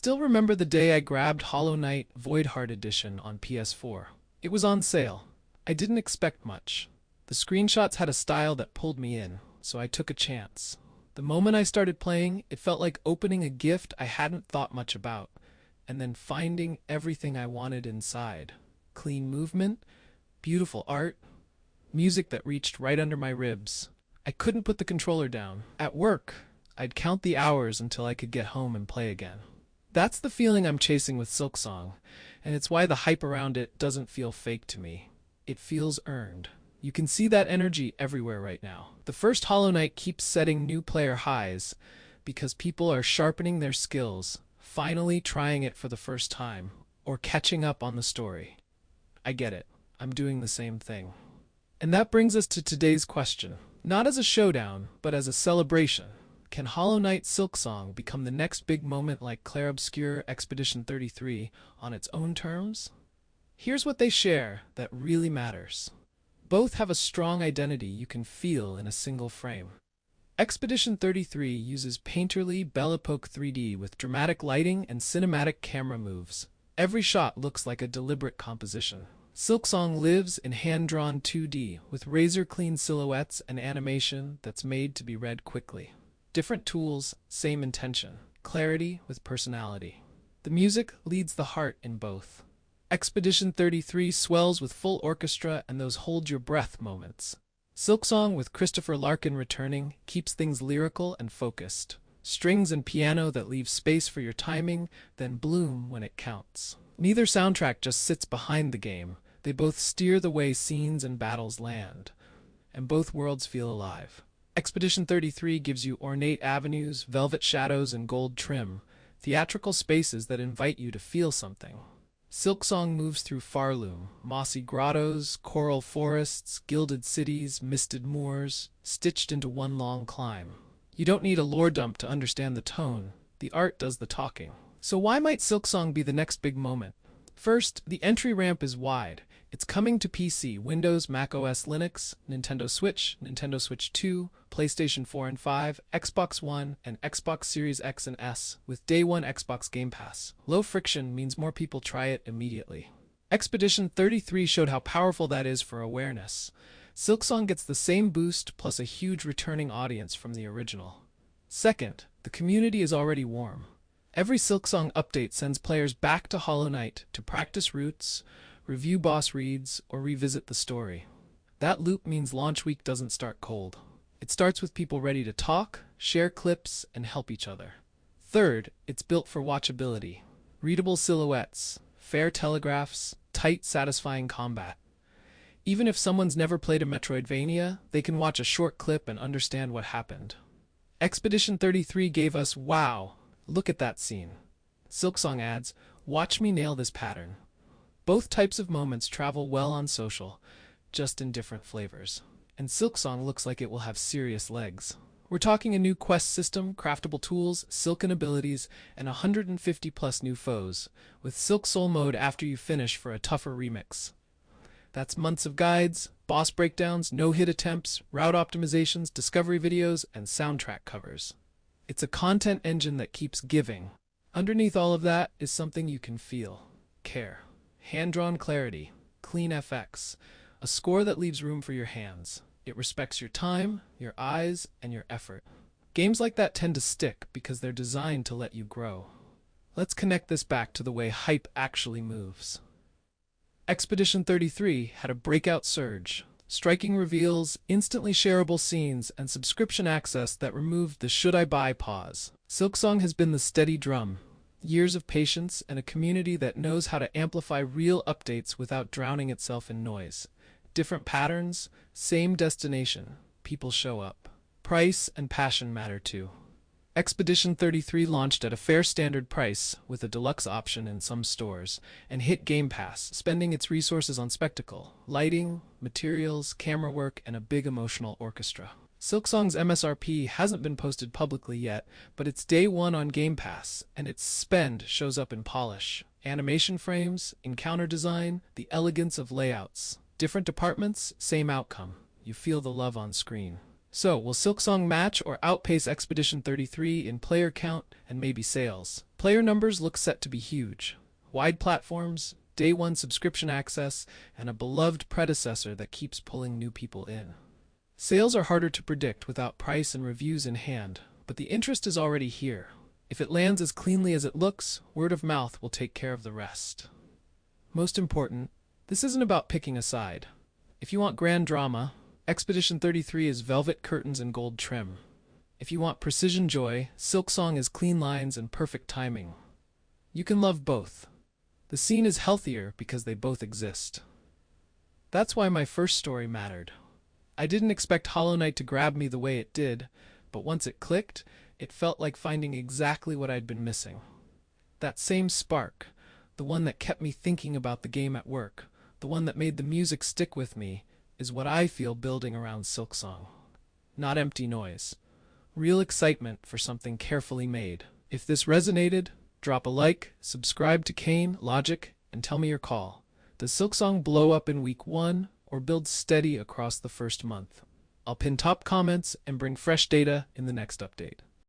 still remember the day I grabbed Hollow Knight Voidheart Edition on PS4. It was on sale. I didn't expect much. The screenshots had a style that pulled me in, so I took a chance. The moment I started playing, it felt like opening a gift I hadn't thought much about, and then finding everything I wanted inside. Clean movement, beautiful art, music that reached right under my ribs. I couldn't put the controller down. At work, I'd count the hours until I could get home and play again. That's the feeling I'm chasing with Silksong, and it's why the hype around it doesn't feel fake to me. It feels earned. You can see that energy everywhere right now. The first Hollow Knight keeps setting new player highs because people are sharpening their skills, finally trying it for the first time, or catching up on the story. I get it. I'm doing the same thing. And that brings us to today's question. Not as a showdown, but as a celebration. Can Hollow Knight Silksong become the next big moment like Clair Obscur Expedition 33 on its own terms? Here's what they share that really matters. Both have a strong identity you can feel in a single frame. Expedition 33 uses painterly Belle Epoque 3D with dramatic lighting and cinematic camera moves. Every shot looks like a deliberate composition. Silksong lives in hand-drawn 2D with razor-clean silhouettes and animation that's made to be read quickly. Different tools, same intention. Clarity with personality. The music leads the heart in both. Expedition 33 swells with full orchestra and those hold-your-breath moments. Silksong, with Christopher Larkin returning, keeps things lyrical and focused. Strings and piano that leave space for your timing, then bloom when it counts. Neither soundtrack just sits behind the game. They both steer the way scenes and battles land. And both worlds feel alive. Expedition 33 gives you ornate avenues, velvet shadows, and gold trim, theatrical spaces that invite you to feel something. Silksong moves through Farloom, mossy grottos, coral forests, gilded cities, misted moors, stitched into one long climb. You don't need a lore dump to understand the tone. The art does the talking. So why might Silksong be the next big moment? First, the entry ramp is wide. It's coming to PC, Windows, macOS, Linux, Nintendo Switch 2, PlayStation 4 and 5, Xbox One, and Xbox Series X and S, with Day 1 Xbox Game Pass. Low friction means more people try it immediately. Expedition 33 showed how powerful that is for awareness. Silksong gets the same boost plus a huge returning audience from the original. Second, the community is already warm. Every Silksong update sends players back to Hollow Knight to practice routes, review boss reads, or revisit the story. That loop means launch week doesn't start cold. It starts with people ready to talk, share clips, and help each other. Third, it's built for watchability. Readable silhouettes, fair telegraphs, tight, satisfying combat. Even if someone's never played a Metroidvania, they can watch a short clip and understand what happened. Expedition 33 gave us, wow, look at that scene. Silksong adds, watch me nail this pattern. Both types of moments travel well on social, just in different flavors. And Silksong looks like it will have serious legs. We're talking a new quest system, craftable tools, silken abilities, and 150 plus new foes, with Silk Soul mode after you finish for a tougher remix. That's months of guides, boss breakdowns, no-hit attempts, route optimizations, discovery videos, and soundtrack covers. It's a content engine that keeps giving. Underneath all of that is something you can feel. Care. Hand-drawn clarity, clean FX, a score that leaves room for your hands. It respects your time, your eyes, and your effort. Games like that tend to stick because they're designed to let you grow. Let's connect this back to the way hype actually moves. Expedition 33 had a breakout surge, striking reveals, instantly shareable scenes, and subscription access that removed the should I buy pause. Silksong has been the steady drum. Years of patience and a community that knows how to amplify real updates without drowning itself in noise. Different patterns, same destination. People show up. Price and passion matter too. Expedition 33 launched at a fair standard price with a deluxe option in some stores and hit Game Pass, spending its resources on spectacle, lighting, materials, camera work, and a big emotional orchestra. Silksong's MSRP hasn't been posted publicly yet, but it's day one on Game Pass, and its spend shows up in polish. Animation frames, encounter design, the elegance of layouts. Different departments, same outcome. You feel the love on screen. So, will Silksong match or outpace Expedition 33 in player count and maybe sales? Player numbers look set to be huge. Wide platforms, day one subscription access, and a beloved predecessor that keeps pulling new people in. Sales are harder to predict without price and reviews in hand, but the interest is already here. If it lands as cleanly as it looks, word of mouth will take care of the rest. Most important, this isn't about picking a side. If you want grand drama, Expedition 33 is velvet curtains and gold trim. If you want precision joy, Silksong is clean lines and perfect timing. You can love both. The scene is healthier because they both exist. That's why my first story mattered. I didn't expect Hollow Knight to grab me the way it did, but once it clicked, it felt like finding exactly what I'd been missing. That same spark, the one that kept me thinking about the game at work, the one that made the music stick with me, is what I feel building around Silksong. Not empty noise. Real excitement for something carefully made. If this resonated, drop a like, subscribe to Kanelogic, and tell me your call. Does Silksong blow up in week 1 or build steady across the first month? I'll pin top comments and bring fresh data in the next update.